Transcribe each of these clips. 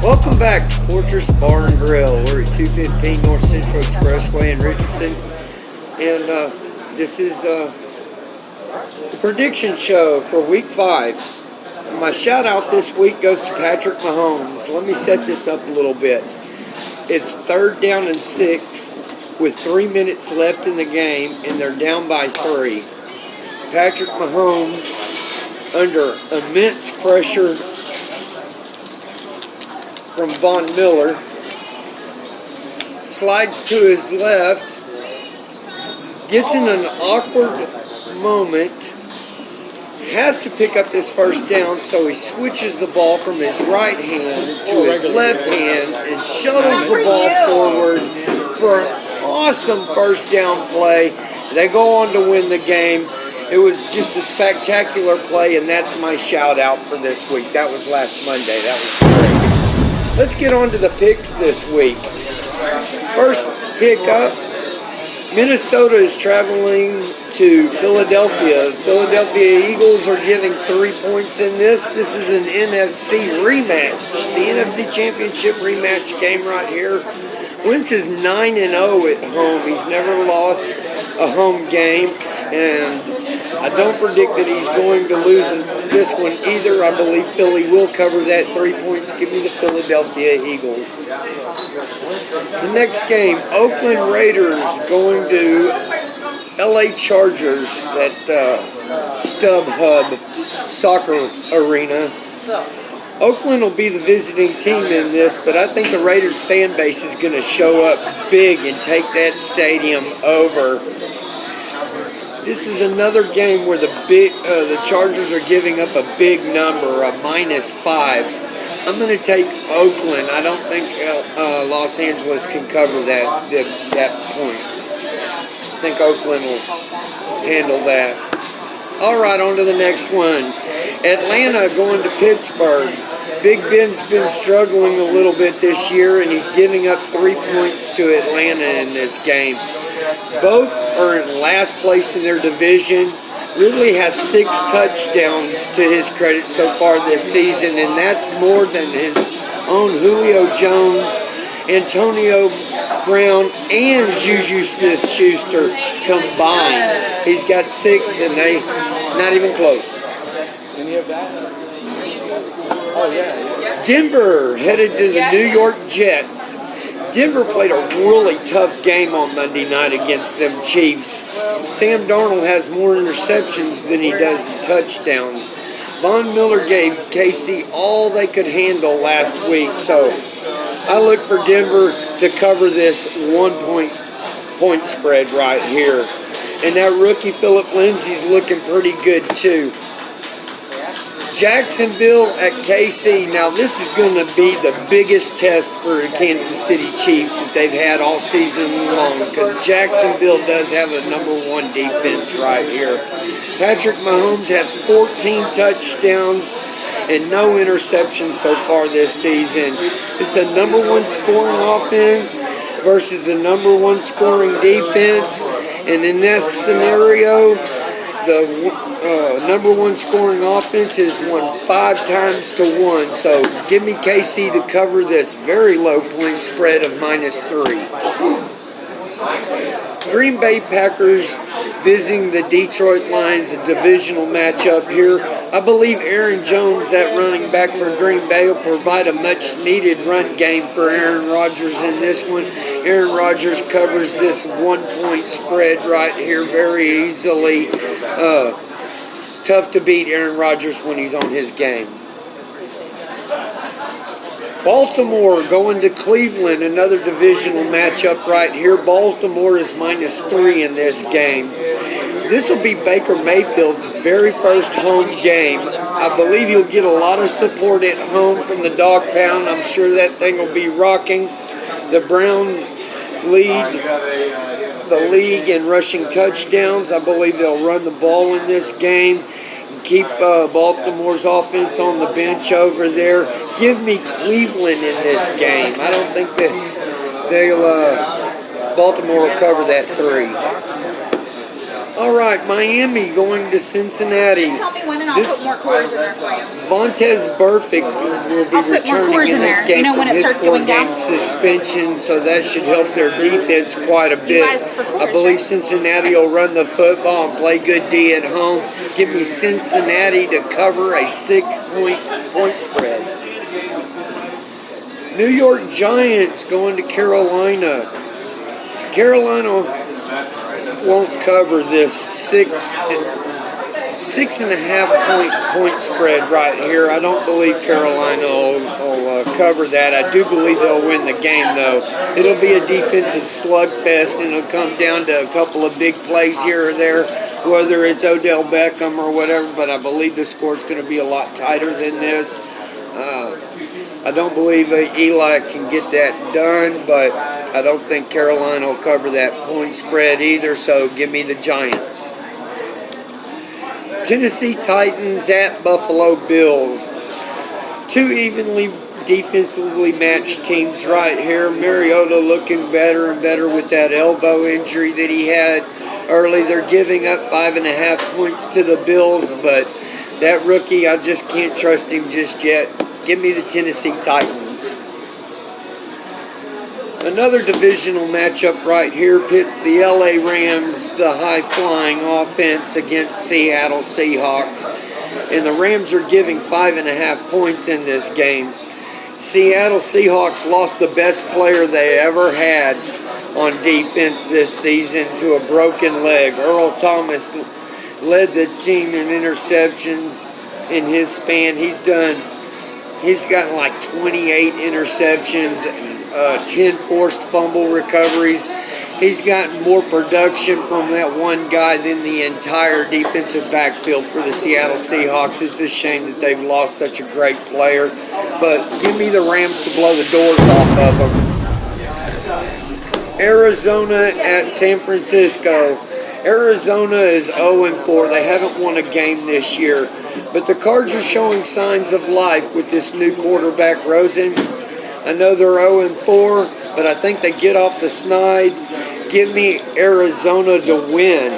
Welcome back to Fortress Bar and Grill. We're at 215 North Central Expressway in Richardson. And this is the prediction show for week 5. My shout out this week goes to Patrick Mahomes. Let me set this up a little bit. It's 3rd down and 6 with 3 minutes left in the game, and they're down by 3. Patrick Mahomes, under immense pressure from Von Miller, slides to his left, gets in an awkward moment, has to pick up this first down, so he switches the ball from his right hand to his left hand and shuttles the ball forward for an awesome first down play. They go on to win the game. It was just a spectacular play, and that's my shout out for this week. That was last Monday. That was great. Let's get on to the picks this week. First pick up, Minnesota is traveling to Philadelphia. Philadelphia Eagles are giving 3 points in this. This is an NFC rematch. The NFC Championship rematch game right here. Wentz is 9-0 at home. He's never lost a home game, and I don't predict that he's going to lose this one either. I believe Philly will cover that 3 points. Give me the Philadelphia Eagles. The next game, Oakland Raiders going to LA Chargers at StubHub Soccer Arena. Oakland will be the visiting team in this, but I think the Raiders fan base is going to show up big and take that stadium over. This is another game where the Chargers are giving up a big number, a -5. I'm going to take Oakland. I don't think Los Angeles can cover that point. I think Oakland will handle that. All right, on to the next one. Atlanta going to Pittsburgh. Big Ben's been struggling a little bit this year, and he's giving up 3 points to Atlanta in this game. Both are in last place in their division. Ridley has 6 touchdowns to his credit so far this season, and that's more than his own Julio Jones, Antonio Brown, and Juju Smith-Schuster combined. He's got 6, and they not even close. Any of that? Oh, yeah. Denver headed to the New York Jets. Denver played a really tough game on Monday night against them Chiefs. Sam Darnold has more interceptions than he does touchdowns. Von Miller gave KC all they could handle last week, so I look for Denver to cover this 1 point spread right here. And that rookie Phillip Lindsay's looking pretty good too. Jacksonville at KC. Now this is going to be the biggest test for the Kansas City Chiefs that they've had all season long, because Jacksonville does have a #1 defense right here. Patrick Mahomes has 14 touchdowns and no interceptions so far this season. It's a #1 scoring offense versus the #1 scoring defense, and in that scenario, the #1 scoring offense is won 5 times to 1. So give me KC to cover this very low point spread of -3. Green Bay Packers visiting the Detroit Lions, a divisional matchup here. I believe Aaron Jones, that running back for Green Bay, will provide a much-needed run game for Aaron Rodgers in this one. Aaron Rodgers covers this 1 point spread right here very easily. Tough to beat Aaron Rodgers when he's on his game. Baltimore going to Cleveland, another divisional matchup right here. Baltimore is -3 in this game. This will be Baker Mayfield's very first home game. I believe he'll get a lot of support at home from the dog pound. I'm sure that thing will be rocking. The Browns lead the league in rushing touchdowns. I believe they'll run the ball in this game and keep Baltimore's offense on the bench over there. Give me Cleveland in this game. I don't think that Baltimore will cover that 3. All right, Miami going to Cincinnati. Just tell me when and I'll put more quarters in there for you. Vontez Burfict will be I'll put more returning quarters in in this there. game You know when from it his starts going down? 4-game suspension, so that should help their defense quite a bit. guys for quarters, I believe right? Cincinnati will run the football and play good D at home. Give me Cincinnati to cover a 6-point spread. New York Giants going to Carolina. Carolina won't cover this 6.5 point spread right here. I don't believe Carolina will cover that. I do believe they'll win the game, though. It'll be a defensive slugfest, and it'll come down to a couple of big plays here or there, whether it's Odell Beckham or whatever, but I believe the score's going to be a lot tighter than this. I don't believe Eli can get that done, but I don't think Carolina will cover that point spread either, so give me the Giants. Tennessee Titans at Buffalo Bills. Two evenly defensively matched teams right here. Mariota looking better and better with that elbow injury that he had early. They're giving up 5.5 points to the Bills, but that rookie, I just can't trust him just yet. Give me the Tennessee Titans. Another divisional matchup right here pits the LA Rams, the high-flying offense, against Seattle Seahawks. And the Rams are giving 5.5 points in this game. Seattle Seahawks lost the best player they ever had on defense this season to a broken leg. Earl Thomas led the team in interceptions in his span. He's gotten like 28 interceptions, 10 forced fumble recoveries. He's gotten more production from that one guy than the entire defensive backfield for the Seattle Seahawks. It's a shame that they've lost such a great player. But give me the Rams to blow the doors off of them. Arizona at San Francisco. Arizona is 0-4. They haven't won a game this year. But the Cards are showing signs of life with this new quarterback, Rosen. I know they're 0-4, but I think they get off the snide. Give me Arizona to win.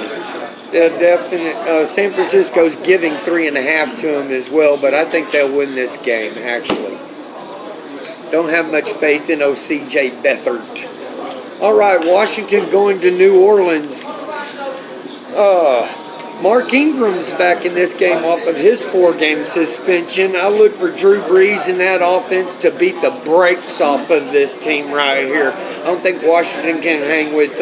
San Francisco's giving 3.5 to them as well, but I think they'll win this game, actually. Don't have much faith in O.C.J. Beathard. All right, Washington going to New Orleans. Mark Ingram's back in this game off of his 4-game suspension. I look for Drew Brees in that offense to beat the brakes off of this team right here. I don't think Washington can hang with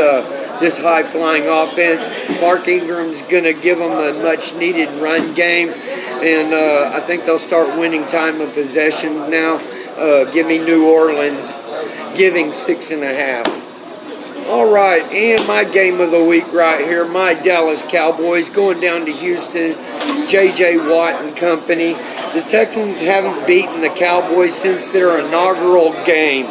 this high-flying offense. Mark Ingram's going to give them a much-needed run game, and I think they'll start winning time of possession now. Give me New Orleans, giving 6.5. All right, and my game of the week right here, my Dallas Cowboys going down to Houston, J.J. Watt and company. The Texans haven't beaten the Cowboys since their inaugural game.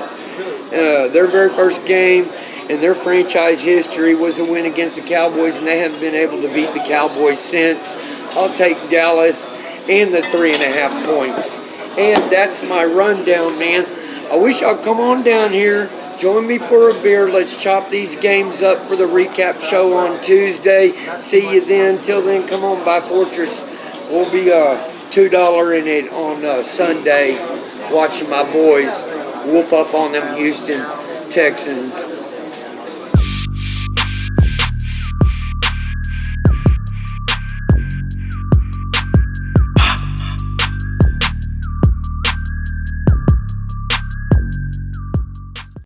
Their very first game in their franchise history was a win against the Cowboys, and they haven't been able to beat the Cowboys since. I'll take Dallas and the 3.5 points. And that's my rundown, man. I wish y'all come on down here. Join me for a beer. Let's chop these games up for the recap show on Tuesday. See you then. Till then, come on by Fortress. We'll be $2 in it on Sunday, watching my boys whoop up on them Houston Texans.